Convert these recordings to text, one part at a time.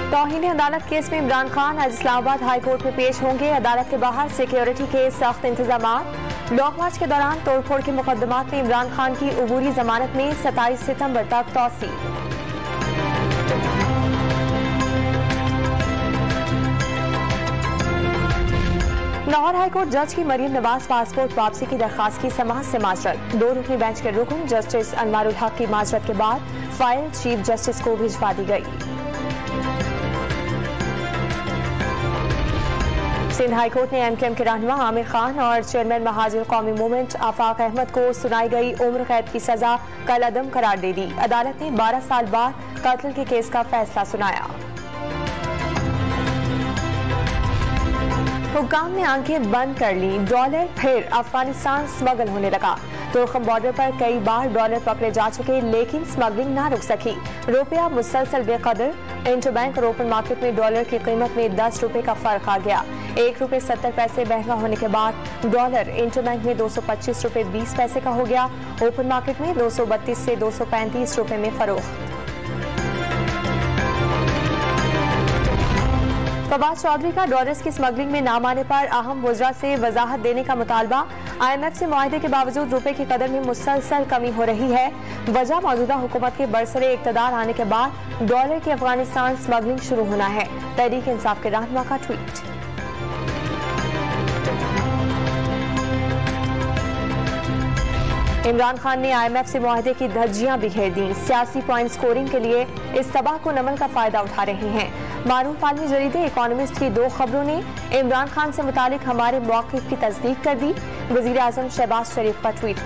तौहीन अदालत केस में इमरान खान आज इस्लामाबाद हाई कोर्ट में पेश होंगे। अदालत के बाहर सिक्योरिटी के सख्त इंतजाम। लॉन्ग मार्च के दौरान तोड़फोड़ के मुकदमात में इमरान खान की अबूरी जमानत में 27 सितंबर तक तौसी। लाहौर हाईकोर्ट जज की मरियम नवाज पासपोर्ट वापसी की दरखास्त की समाअत से माजरत। 2 रुकनी बेंच के रुकन जस्टिस अनवारुल हक की माजरत के बाद फाइल चीफ जस्टिस को भिजवा दी गई। सिंध हाईकोर्ट ने एमकेएम के रहनुमा आमिर खान और चेयरमैन महाजिर कौमी मूवमेंट आफाक अहमद को सुनाई गई उम्र कैद की सजा कल अदम करार दे दी। अदालत ने 12 साल बाद कत्ल के केस का फैसला सुनाया। हुक्काम ने आंखें बंद कर ली। डॉलर फिर अफगानिस्तान स्मगल होने लगा। तुर्खम बॉर्डर पर कई बार डॉलर पकड़े जा चुके, लेकिन स्मगलिंग ना रुक सकी। रुपया मुसलसल बेकदर। इंटरबैंक और ओपन मार्केट में डॉलर की कीमत में 10 रुपए का फर्क आ गया। 1 रुपए 70 पैसे महंगा होने के बाद डॉलर इंटरबैंक में 225 रुपए 20 पैसे का हो गया। ओपन मार्केट में 232 से 235 रुपए में फरोख्त। फवाद चौधरी का डॉलर्स की स्मगलिंग में नाम आने पर अहम वज़रा से वजाहत देने का मुतालबा। IMF से मुआहदे के बावजूद रुपए की कदर में मुसलसल कमी हो रही है। वजह मौजूदा हुकूमत के बरसरे इक़्तिदार आने के बाद डॉलर की अफगानिस्तान स्मगलिंग शुरू होना है। तहरीक इंसाफ के रहनुमा का ट्वीट। इमरान खान ने IMF से मुआहदे की धज्जियां बिखेर दी। सियासी पॉइंट स्कोरिंग के लिए इस तबाह को नमल का फायदा उठा रहे हैं। मारूफ आलमी जरीदे इकोनॉमिस्ट की 2 खबरों ने इमरान खान से मुतालिक हमारे मौक़िफ़ की तस्दीक कर दी। वज़ीर आज़म शहबाज शरीफ का ट्वीट।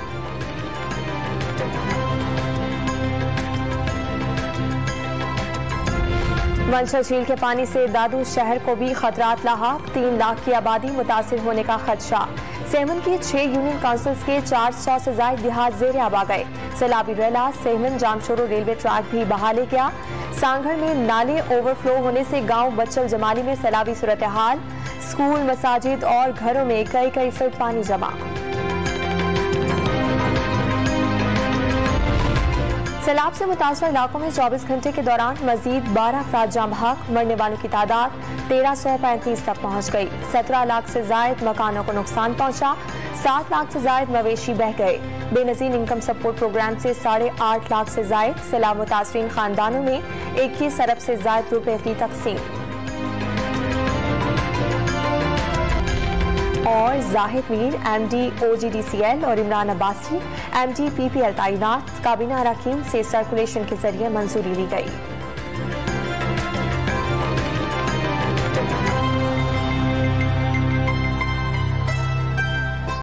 मंशल झील के पानी से दादू शहर को भी खतरात लाहक। 3 लाख की आबादी मुतासिर होने का खदशा। सेमन की 6 यूनियन काउंसिल्स के 400 से ज्यादा देहात ज़ेर आब आ गए। सैलाबी रेला सेमन जामशोरो रेलवे ट्रैक भी बहा ले गया। सांगड़ में नाले ओवरफ्लो होने से गांव बच्चल जमाली में सैलाबी सूरत हाल। स्कूल, मसाजिद और घरों में कई फीट पानी जमा। सैलाब से मुतासर इलाकों में 24 घंटे के दौरान मजीद 12 अफराद जाँ बहक। मरने वालों की तादाद 1335 तक पहुँच गई। 17 लाख से जायद मकानों को नुकसान पहुँचा। 7 लाख से जायद मवेशी बह गए। बेनजीर इनकम सपोर्ट प्रोग्राम से 8.5 लाख से जायद सैलाब मुतासरीन खानदानों में 21 अरब से जायद रुपए की तकसीम। और जाहिद मीर MD OGDCL और इमरान अब्बासी MD PPL तैनात। काबीना अरकान से सर्कुलेशन के जरिए मंजूरी ली गई।